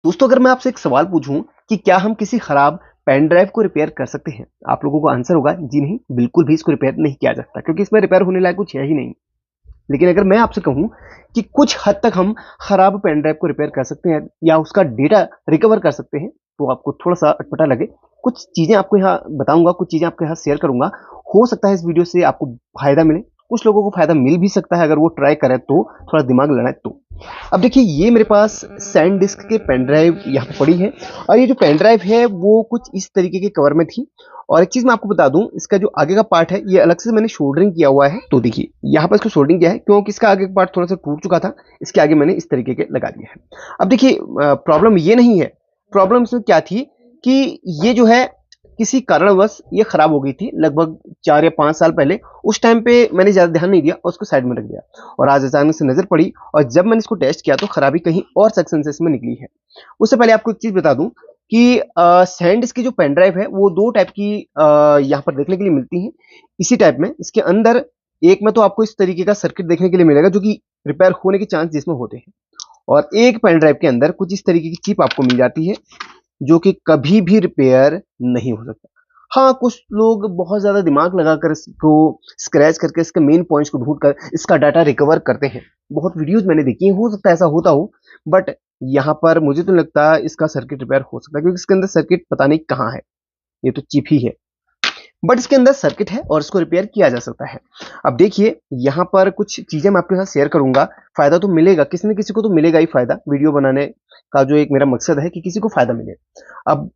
दोस्तों, अगर मैं आपसे एक सवाल पूछूं कि क्या हम किसी खराब पेन ड्राइव को रिपेयर कर सकते हैं, आप लोगों का आंसर होगा जी नहीं, बिल्कुल भी इसको रिपेयर नहीं किया जा सकता क्योंकि इसमें रिपेयर होने लायक कुछ है ही नहीं। लेकिन अगर मैं आपसे कहूं कि कुछ हद तक हम खराब पेन ड्राइव को रिपेयर कर सकते हैं या उसका डेटा रिकवर कर सकते हैं, तो आपको थोड़ा सा अटपटा लगे। कुछ चीजें आपको यहाँ बताऊंगा, कुछ चीजें आपके यहाँ शेयर करूंगा। हो सकता है इस वीडियो से आपको फायदा मिले, कुछ लोगों को फायदा मिल भी सकता है अगर वो ट्राई करें तो, थोड़ा दिमाग लड़ाए तो। अब देखिए, ये मेरे पास सैन डिस्क के पेन ड्राइव यहाँ पे पड़ी है और ये जो पेन ड्राइव है वो कुछ इस तरीके के कवर में थी। और एक चीज मैं आपको बता दूं, इसका जो आगे का पार्ट है ये अलग से मैंने सोल्डरिंग किया हुआ है। तो देखिए, यहाँ पर इसको सोल्डरिंग किया है क्योंकि इसका आगे का पार्ट थोड़ा सा टूट चुका था, इसके आगे मैंने इस तरीके के लगा दिया है। अब देखिए, प्रॉब्लम ये नहीं है। प्रॉब्लम इसमें क्या थी कि ये जो है किसी कारणवश ये खराब हो गई थी लगभग 4 या 5 साल पहले। उस टाइम पे मैंने ज्यादा ध्यान नहीं दिया और उसको साइड में रख दिया, और आज अचानक से नजर पड़ी और जब मैंने इसको टेस्ट किया तो खराबी कहीं और सेक्शन से इसमें निकली है। उससे पहले आपको एक चीज बता दूं कि सैनडिस्क की जो पेन ड्राइव है वो दो टाइप की यहाँ पर देखने के लिए मिलती है। इसी टाइप में इसके अंदर एक में तो आपको इस तरीके का सर्किट देखने के लिए मिलेगा जो कि रिपेयर होने के चांस जिसमें होते हैं, और एक पेन ड्राइव के अंदर कुछ इस तरीके की चिप आपको मिल जाती है जो कि कभी भी रिपेयर नहीं हो सकता। हाँ, कुछ लोग बहुत ज्यादा दिमाग लगाकर इसको स्क्रैच करके इसके मेन पॉइंट्स को ढूंढ कर इसका डाटा रिकवर करते हैं। बहुत वीडियोस मैंने देखी हैं, हो सकता है ऐसा होता हो, बट यहाँ पर मुझे तो लगता है इसका सर्किट रिपेयर हो सकता है क्योंकि इसके अंदर सर्किट पता नहीं कहाँ है, ये तो चिप ही है। बट इसके अंदर सर्किट है और इसको रिपेयर किया जा सकता है। अब देखिए, यहाँ पर कुछ चीजें मैं आपके साथ शेयर करूंगा। फायदा तो मिलेगा, किसी न किसी को तो मिलेगा ही फायदा। वीडियो बनाने का जो एक मेरा मकसद है कि किसी को फायदा मिले। अब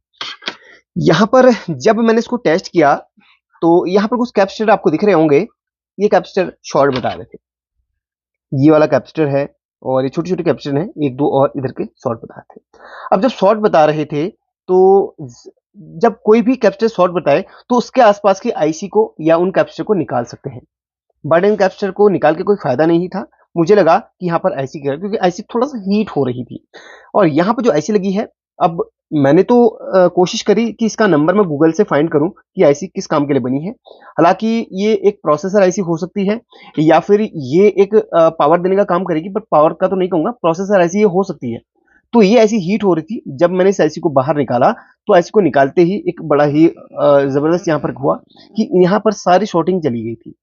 यहाँ पर जब मैंने इसको टेस्ट किया तो यहाँ पर कुछ कैपेसिटर आपको दिख रहे होंगे। ये कैपेसिटर शॉर्ट बता रहे थे, ये वाला कैपेसिटर है और ये छोटे छोटे कैपेसिटर हैं, एक दो और इधर के शॉर्ट बता रहे थे। अब जब शॉर्ट बता रहे थे तो जब कोई भी कैपेसिटर शॉर्ट बताए तो उसके आसपास की आईसी को या उन कैपेसिटर को निकाल सकते हैं। बट इन कैपेसिटर को निकाल के कोई फायदा नहीं था। मुझे लगा कि यहाँ पर आईसी क्योंकि आईसी थोड़ा सा हीट हो रही थी, और यहाँ पर जो आईसी लगी है, अब मैंने तो कोशिश करी कि इसका नंबर मैं गूगल से फाइंड करूं कि आईसी किस काम के लिए बनी है। हालांकि ये एक प्रोसेसर आईसी हो सकती है या फिर ये एक पावर देने का काम करेगी, बट पावर का तो नहीं कहूंगा, प्रोसेसर आईसी ये हो सकती है। तो ये ऐसी हीट हो रही थी, जब मैंने इस आईसी को बाहर निकाला तो आईसी को निकालते ही एक बड़ा ही जबरदस्त यहाँ पर हुआ कि यहाँ पर सारी शॉर्टिंग चली गई थी।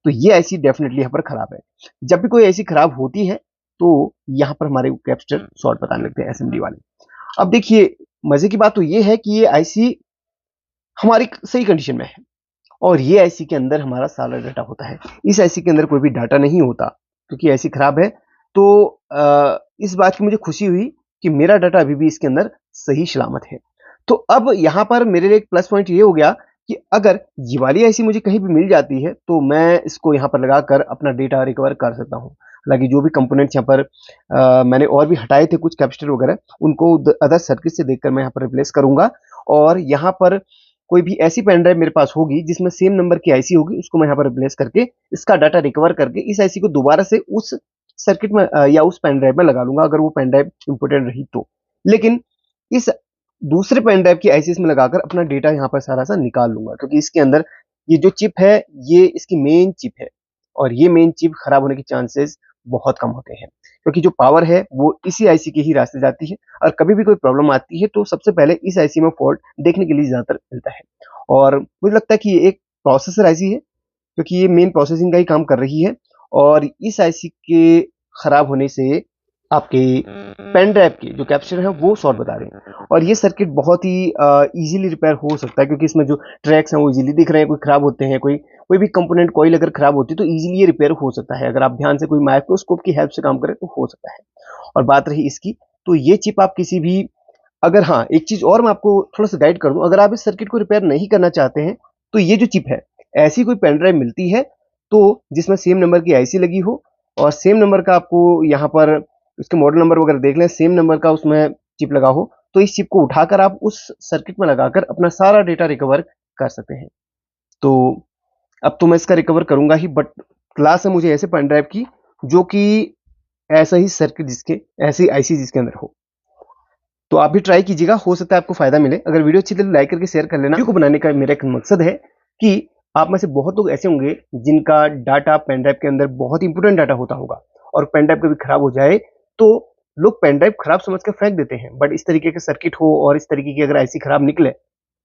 तो ये आईसी डेफिनेटली यहाँ पर खराब है। जब भी कोई आईसी खराब होती है तो यहाँ पर हमारे कैपेसिटर शॉर्ट बताने लगते हैं एसएमडी वाले। अब देखिए, मजे की बात तो ये है कि ये आईसी हमारी सही कंडीशन में है और ये आईसी के अंदर हमारा सारा डाटा होता है। इस आईसी के अंदर कोई भी डाटा नहीं होता क्योंकि आईसी खराब है। तो इस बात की मुझे खुशी हुई कि मेरा डाटा अभी भी इसके अंदर सही सलामत है। तो अब यहाँ पर मेरे लिए एक प्लस पॉइंट ये हो गया कि अगर ये वाली आईसी मुझे कहीं भी मिल जाती है तो मैं इसको यहाँ पर लगाकर अपना डेटा रिकवर कर सकता हूँ। हालांकि जो भी कंपोनेंट्स यहाँ पर मैंने और भी हटाए थे कुछ कैपेसिटर वगैरह, उनको अदर सर्किट से देखकर मैं यहाँ पर रिप्लेस करूंगा। और यहाँ पर कोई भी ऐसी पेन ड्राइव मेरे पास होगी जिसमें सेम नंबर की आईसी होगी, उसको मैं यहाँ पर रिप्लेस करके इसका डाटा रिकवर करके इस आईसी को दोबारा से उस सर्किट में या उस पेन ड्राइव में लगा लूंगा अगर वो पेन ड्राइव इंपोर्टेंट रही तो। लेकिन इस दूसरे पेन ड्राइव की आईसी में लगाकर अपना डेटा यहाँ पर सारा सा निकाल लूंगा क्योंकि इसके अंदर ये जो चिप है ये इसकी मेन चिप है, और ये मेन चिप खराब होने के चांसेस बहुत कम होते हैं क्योंकि जो पावर है वो इसी आईसी के ही रास्ते जाती है। और कभी भी कोई प्रॉब्लम आती है तो सबसे पहले इस आईसी में फॉल्ट देखने के लिए ज्यादातर मिलता है। और मुझे लगता है कि ये एक प्रोसेसर आईसी है क्योंकि ये मेन प्रोसेसिंग का ही काम कर रही है, और इस आईसी के खराब होने से आपके पेन ड्राइव के जो कैपेसिटर है वो शॉर्ट बता रहे हैं। और ये सर्किट बहुत ही इजीली रिपेयर हो सकता है क्योंकि इसमें जो ट्रैक्स हैं वो इजीली दिख रहे हैं, कोई खराब होते हैं, कोई कोई भी कंपोनेंट कॉइल अगर खराब होती है तो इजीली ये रिपेयर हो सकता है अगर आप ध्यान से कोई माइक्रोस्कोप की हेल्प से काम करें तो हो सकता है। और बात रही इसकी, तो ये चिप आप किसी भी, अगर हाँ एक चीज और मैं आपको थोड़ा सा गाइड कर दूं, अगर आप इस सर्किट को रिपेयर नहीं करना चाहते हैं तो ये जो चिप है, ऐसी कोई पेन ड्राइव मिलती है तो जिसमें सेम नंबर की आईसी लगी हो और सेम नंबर का आपको यहाँ पर उसके मॉडल नंबर वगैरह देख लें, सेम नंबर का उसमें चिप लगा हो, तो इस चिप को उठाकर आप उस सर्किट में लगाकर अपना सारा डेटा रिकवर कर सकते हैं। तो अब तो मैं इसका रिकवर करूंगा ही, बट क्लास है मुझे ऐसे पेन ड्राइव की जो कि ऐसा ही सर्किट जिसके, ऐसी आईसी जिसके अंदर हो। तो आप भी ट्राई कीजिएगा, हो सकता है आपको फायदा मिले। अगर वीडियो अच्छी लगे लाइक करके शेयर कर लेना। वीडियो को बनाने का मेरा एक मकसद है कि आप में से बहुत लोग ऐसे होंगे जिनका डाटा पेन ड्राइव के अंदर बहुत इंपोर्टेंट डाटा होता होगा और पेन ड्राइव कभी खराब हो जाए तो लोग पेन ड्राइव खराब समझ के फेंक देते हैं, बट इस तरीके के सर्किट हो और इस तरीके की अगर ऐसी खराब निकले,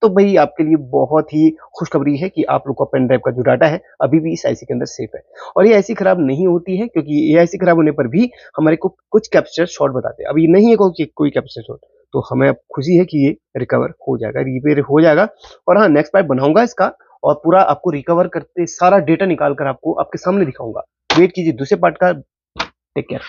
तो भई आपके लिए बहुत ही खुशखबरी है कि आप लोग का पेन ड्राइव का जो डाटा है, अभी भी इस आईसी के अंदर सेफ है। और ये आईसी खराब नहीं होती है, क्योंकि ये आईसी खराब होने पर भी हमारे को कुछ कैप्चर शॉट बताते हैं। अभी नहीं है कोई कैप्चर शॉट, तो हमें अब खुशी है कि ये रिकवर हो जाएगा, रिपेयर हो जाएगा। और हाँ, नेक्स्ट पार्ट बनाऊँगा इसका और पूरा आपको रिकवर करते सारा डेटा निकाल कर आपको आपके सामने दिखाऊँगा। वेट कीजिए दूसरे पार्ट का। Take care.